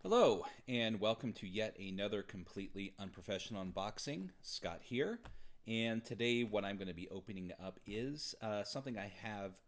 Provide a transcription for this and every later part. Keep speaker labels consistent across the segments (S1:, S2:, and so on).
S1: Hello, and welcome to yet another completely unprofessional unboxing. Scott here, and today what I'm going to be opening up is something I have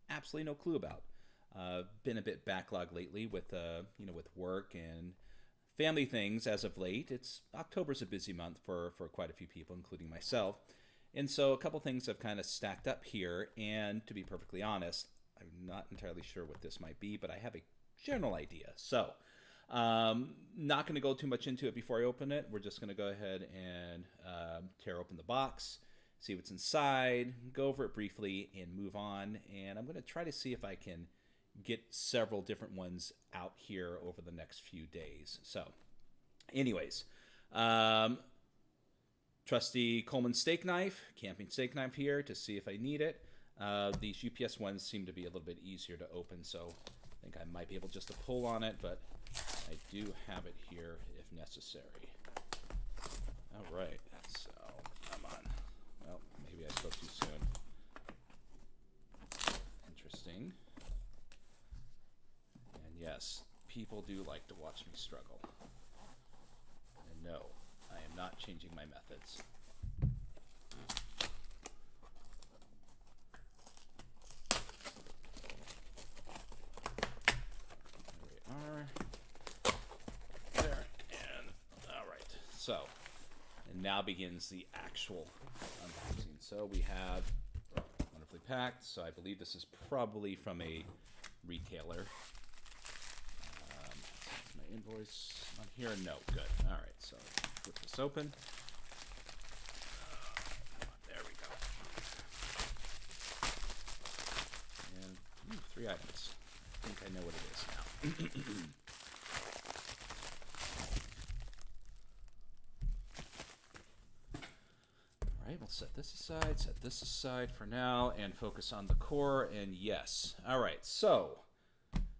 S1: absolutely no clue about. Been a bit backlogged lately with with work and family things as of late. October's a busy month for quite a few people, including myself, and so a couple things have kind of stacked up here. And to be perfectly honest, I'm not entirely sure what this might be, but I have a general idea. So. Not going to go too much into it before I open it. We're just going to go ahead and tear open the box, see what's inside, go over it briefly, and move on. And I'm going to try to see if I can get several different ones out here over the next few days. So, anyways, um, trusty Coleman steak knife, camping steak knife here to see if I need it. These UPS ones seem to be a little bit easier to open, so I think I might be able just to pull on it, but I do have it here if necessary. All right, so come on. Well, maybe I spoke too soon. Interesting. And yes, people do like to watch me struggle. And no, I am not changing my methods. There we are. So, and now begins the actual unboxing. So we have wonderfully packed. So I believe this is probably from a retailer. My invoice on here? No, good. All right, so flip this open. There we go. And 3 items. I think I know what it is now. Alright, we'll set this aside for now, and focus on the core, and yes. Alright, so,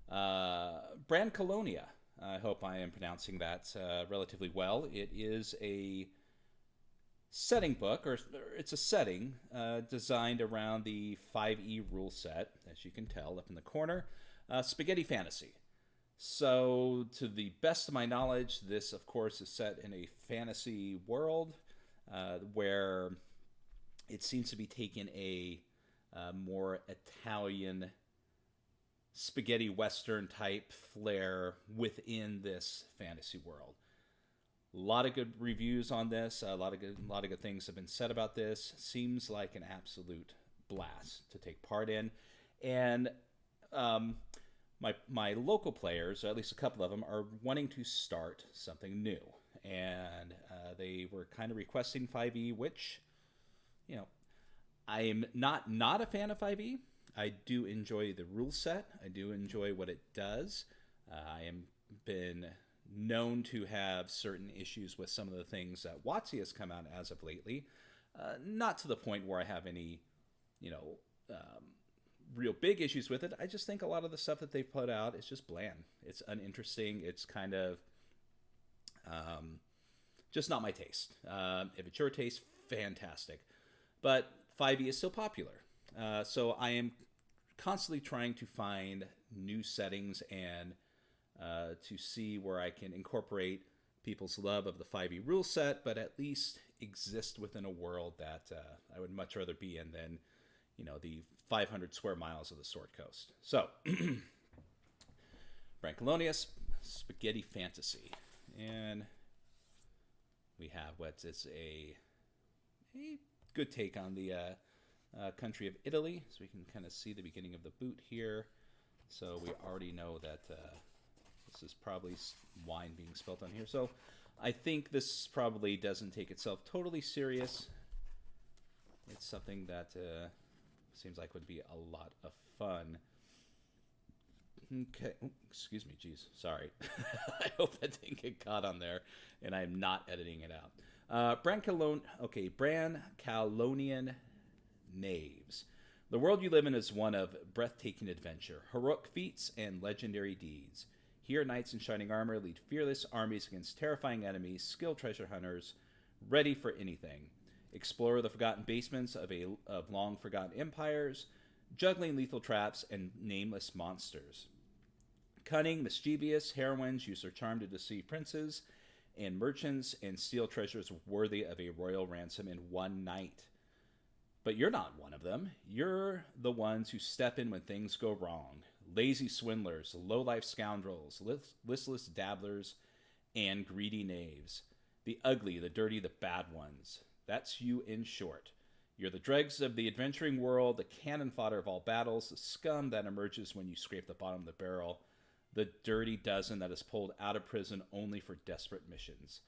S1: Brancolonia. I hope I am pronouncing that relatively well. It is a setting book, or it's a setting designed around the 5e rule set, as you can tell up in the corner. Spaghetti Fantasy. So, to the best of my knowledge, this, of course, is set in a fantasy world. Where it seems to be taking a more Italian spaghetti western type flair within this fantasy world. A lot of good reviews on this. A lot of good things have been said about this. Seems like an absolute blast to take part in, and my local players, or at least a couple of them, are wanting to start something new. And they were kind of requesting 5e, which, I am not a fan of 5e. I do enjoy the rule set. I do enjoy what it does. I am been known to have certain issues with some of the things that WotC has come out as of lately. Not to the point where I have any, real big issues with it. I just think a lot of the stuff that they've put out is just bland. It's uninteresting. It's kind of just not my taste. If it's your taste, fantastic. But 5e is still popular. So I am constantly trying to find new settings and to see where I can incorporate people's love of the 5e rule set, but at least exist within a world that I would much rather be in than, the 500 square miles of the Sword Coast. So, Brancolonia Spaghetti Fantasy. And we have what is a good take on the country of Italy. So we can kind of see the beginning of the boot here. So we already know that this is probably wine being spilled on here. So I think this probably doesn't take itself totally serious. It's something that seems like would be a lot of fun. Okay, excuse me, geez, sorry. I hope that didn't get caught on there, and I'm not editing it out. Brancalonian Knaves. The world you live in is one of breathtaking adventure, heroic feats, and legendary deeds. Here, knights in shining armor lead fearless armies against terrifying enemies, skilled treasure hunters, ready for anything. Explore the forgotten basements of long-forgotten empires, juggling lethal traps and nameless monsters. Cunning, mischievous heroines use their charm to deceive princes and merchants and steal treasures worthy of a royal ransom in one night. But you're not one of them. You're the ones who step in when things go wrong. Lazy swindlers, low-life scoundrels, listless dabblers, and greedy knaves. The ugly, the dirty, the bad ones. That's you in short. You're the dregs of the adventuring world, the cannon fodder of all battles, the scum that emerges when you scrape the bottom of the barrel, the dirty dozen that is pulled out of prison only for desperate missions.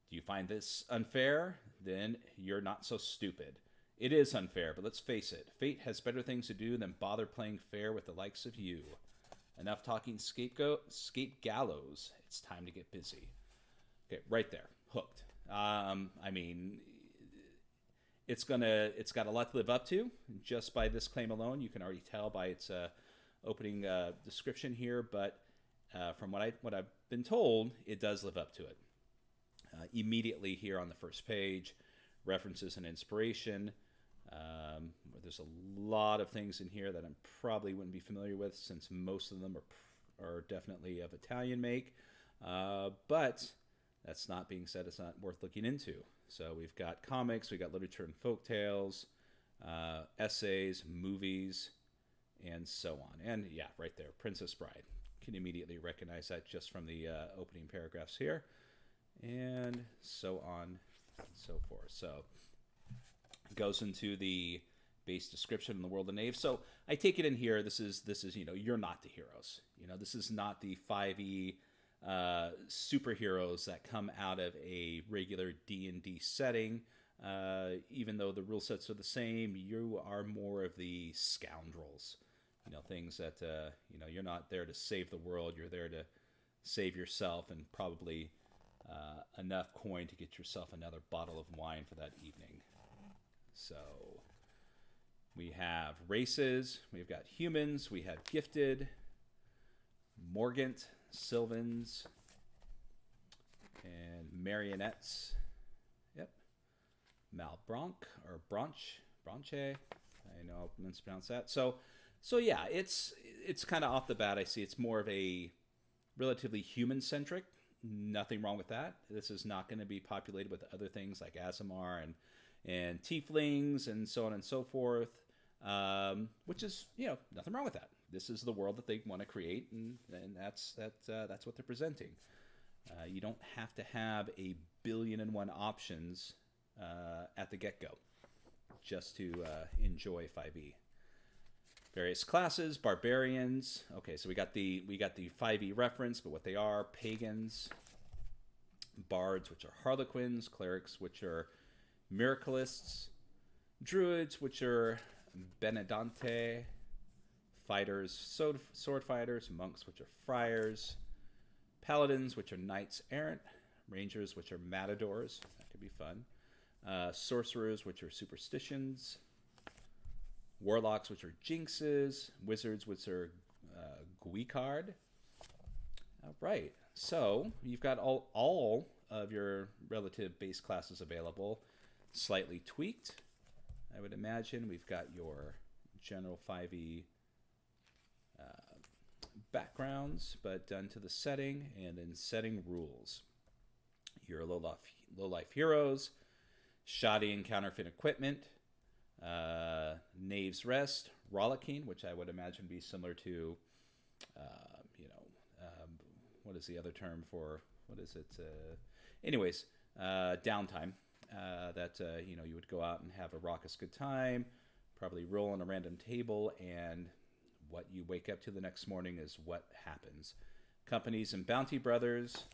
S1: Do you find this unfair? Then you're not so stupid. It is unfair, but let's face it. Fate has better things to do than bother playing fair with the likes of you. Enough talking scape gallows. It's time to get busy. Okay, right there. Hooked. I mean, it's got a lot to live up to. Just by this claim alone, you can already tell by its opening description here. But from what I've been told, it does live up to it. Immediately here on the first page, references and inspiration. There's a lot of things in here that I probably wouldn't be familiar with, since most of them are definitely of Italian make. But that's not being said, it's not worth looking into. So we've got comics, we've got literature and folktales, essays, movies, and so on. And yeah, right there, Princess Bride. Can immediately recognize that just from the opening paragraphs here, and so on and so forth. So it goes into the base description in the world of Knave. So I take it in here, this is you're not the heroes. This is not the 5e superheroes that come out of a regular D&D setting. Even though the rule sets are the same, you are more of the scoundrels. Things that you're not there to save the world. You're there to save yourself, and probably enough coin to get yourself another bottle of wine for that evening. So we have races. We've got humans. We have gifted, Morgant, Sylvans, and marionettes. Yep. Malbranche or Branche. I know I'll mispronounce that. So yeah, it's kind of off the bat. I see it's more of a relatively human-centric. Nothing wrong with that. This is not going to be populated with other things like Aasimar and tieflings and so on and so forth, which is, nothing wrong with that. This is the world that they want to create, and that's what they're presenting. You don't have to have a billion and one options at the get-go just to enjoy 5e. Various classes, barbarians. Okay, so we got the 5e reference, but what they are: pagans, bards, which are harlequins, clerics, which are miracleists, druids, which are benedante, fighters, sword fighters, monks, which are friars, paladins, which are knights errant, rangers, which are matadors. That could be fun. Sorcerers, which are superstitions. Warlocks, which are jinxes. Wizards, which are guicard. All right. So you've got all of your relative base classes available, slightly tweaked. I would imagine we've got your general 5e backgrounds, but done to the setting, and then setting rules. Your low-life heroes, shoddy and counterfeit equipment, Knave's Rest, rollicking, which I would imagine be similar to, what is the other term for, what is it? Anyways, downtime. That you would go out and have a raucous good time, probably roll on a random table, and what you wake up to the next morning is what happens. Companies and bounty brothers.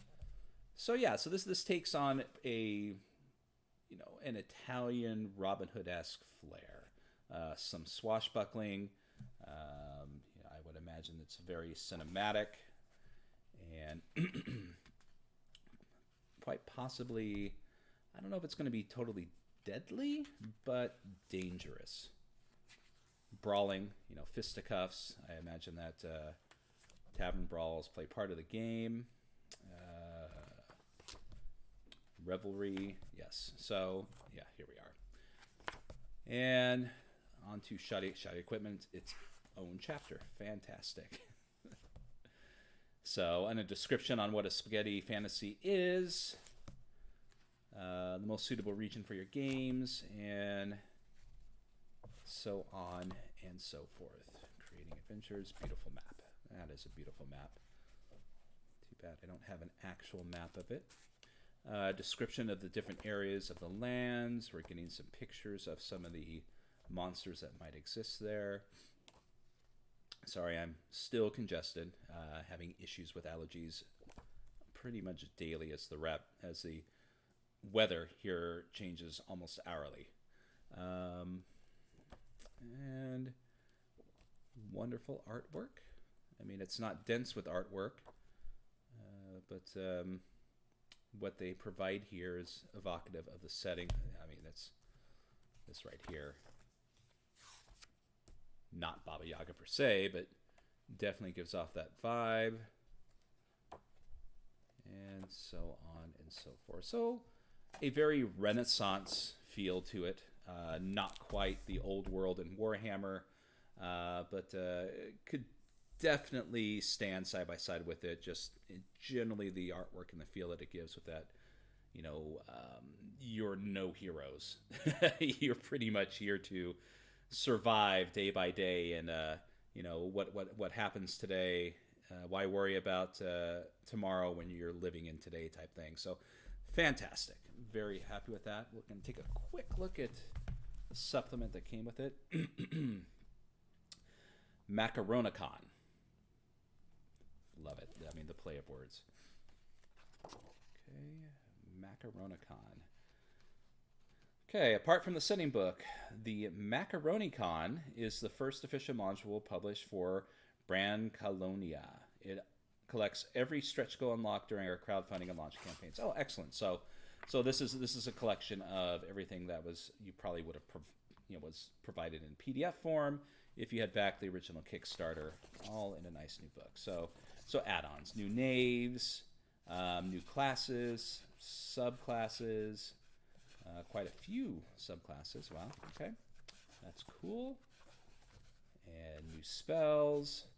S1: So yeah, so this takes on an Italian Robin Hood-esque flair. Some swashbuckling. I would imagine it's very cinematic, and quite possibly, I don't know if it's going to be totally deadly, but dangerous. Brawling, fisticuffs. I imagine that tavern brawls play part of the game. Revelry, yes. So, yeah, here we are. And on to shoddy equipment, its own chapter. Fantastic. So, and a description on what a spaghetti fantasy is, the most suitable region for your games, and so on and so forth. Creating adventures, beautiful map. That is a beautiful map. Too bad I don't have an actual map of it. Description of the different areas of the lands. We're getting some pictures of some of the monsters that might exist there. Sorry, I'm still congested, having issues with allergies pretty much daily as the weather here changes almost hourly. And wonderful artwork. I mean, it's not dense with artwork, but what they provide here is evocative of the setting. I mean, that's this right here. Not Baba Yaga per se, but definitely gives off that vibe. And so on and so forth. So a very Renaissance feel to it. Not quite the old world in Warhammer, but could definitely stand side by side with it. Just generally the artwork and the feel that it gives with that, you know, you're no heroes. You're pretty much here to survive day by day, and you know what happens today. Why worry about tomorrow when you're living in today type thing. So fantastic. Very happy with that. We're going to take a quick look at the supplement that came with it. Macaronicon. Love it. I mean, the play of words. Okay, Macaronicon. Okay, apart from the setting book, the Macaronicon is the first official module published for Brancolonia. It collects every stretch goal unlocked during our crowdfunding and launch campaigns. Oh, excellent! So this is a collection of everything that you probably would have was provided in PDF form if you had backed the original Kickstarter, all in a nice new book. So add-ons, new knaves, new classes, subclasses. Quite a few subclasses. Wow, okay. That's cool. And new spells.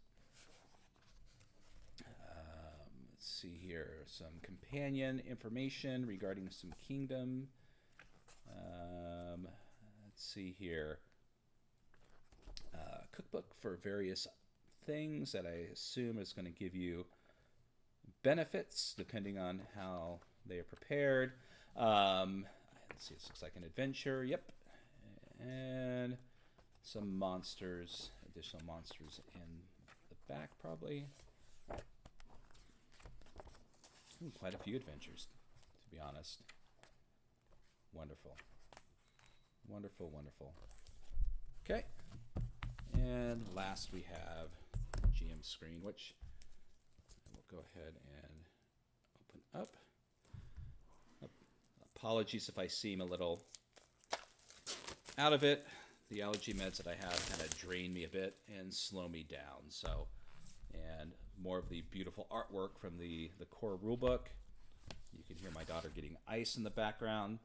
S1: Let's see here. Some companion information regarding some kingdom. Let's see here. Cookbook for various things that I assume is going to give you benefits depending on how they are prepared. Let's see, this looks like an adventure. Yep. And some monsters, additional monsters in the back probably. Quite a few adventures, to be honest. Wonderful. Wonderful, wonderful. Okay. And last we have GM screen, which we'll go ahead and open up. Apologies if I seem a little out of it. The allergy meds that I have kind of drain me a bit and slow me down. So, and more of the beautiful artwork from the core rulebook. You can hear my daughter getting ice in the background.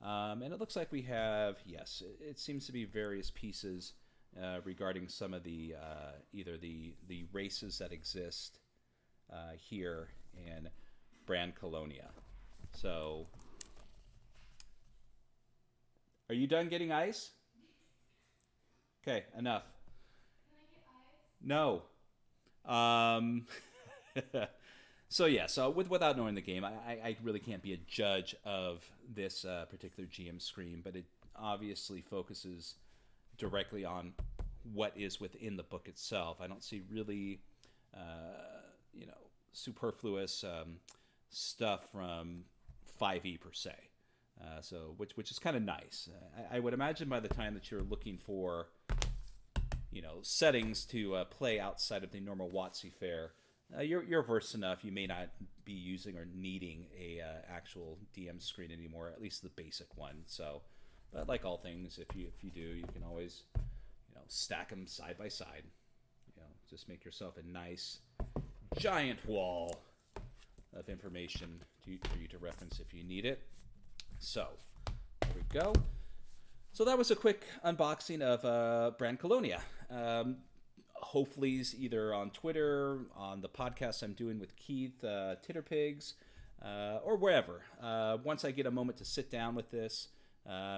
S1: And it looks like we have, yes, it seems to be various pieces regarding some of the, either the races that exist here in Brancolonia. So, are you done getting ice? Okay, enough.
S2: Can I get
S1: No.
S2: ice?
S1: So yeah, so without knowing the game, I really can't be a judge of this particular GM screen, but it obviously focuses directly on what is within the book itself. I don't see really, superfluous stuff from 5e per se. So which is kind of nice. I would imagine by the time that you're looking for, settings to play outside of the normal WotC fare, you're versed enough. You may not be using or needing a actual DM screen anymore, at least the basic one. So, but like all things, if you do, you can always stack them side by side. Just make yourself a nice giant wall of information for you to reference if you need it. So, there we go. So that was a quick unboxing of Brancolonia. hopefully either on Twitter, on the podcast I'm doing with Keith, Titterpigs, or wherever. Once I get a moment to sit down with this,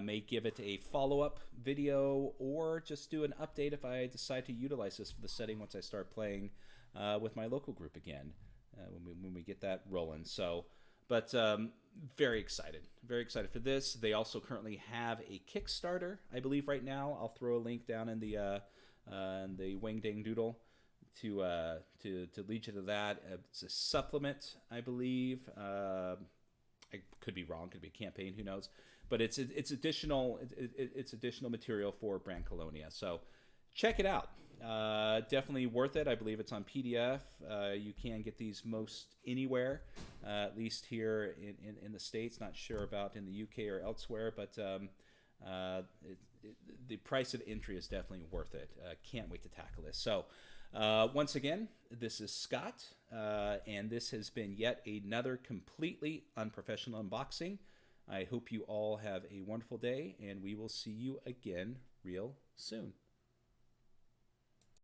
S1: may give it a follow-up video or just do an update if I decide to utilize this for the setting once I start playing with my local group again when we get that rolling. So, but very excited for this. They also currently have a Kickstarter, I believe, right now. I'll throw a link down in the Wang Dang Doodle to lead you to that. It's a supplement, I believe. I could be wrong. Could be a campaign. Who knows? But it's additional material for Brancolonia. So check it out. Definitely worth it. I believe it's on PDF. You can get these most anywhere, at least here in the States. Not sure about in the UK or elsewhere, but the price of entry is definitely worth it. Can't wait to tackle this. So once again, this is Scott, and this has been yet another completely unprofessional unboxing. I hope you all have a wonderful day, and we will see you again real soon.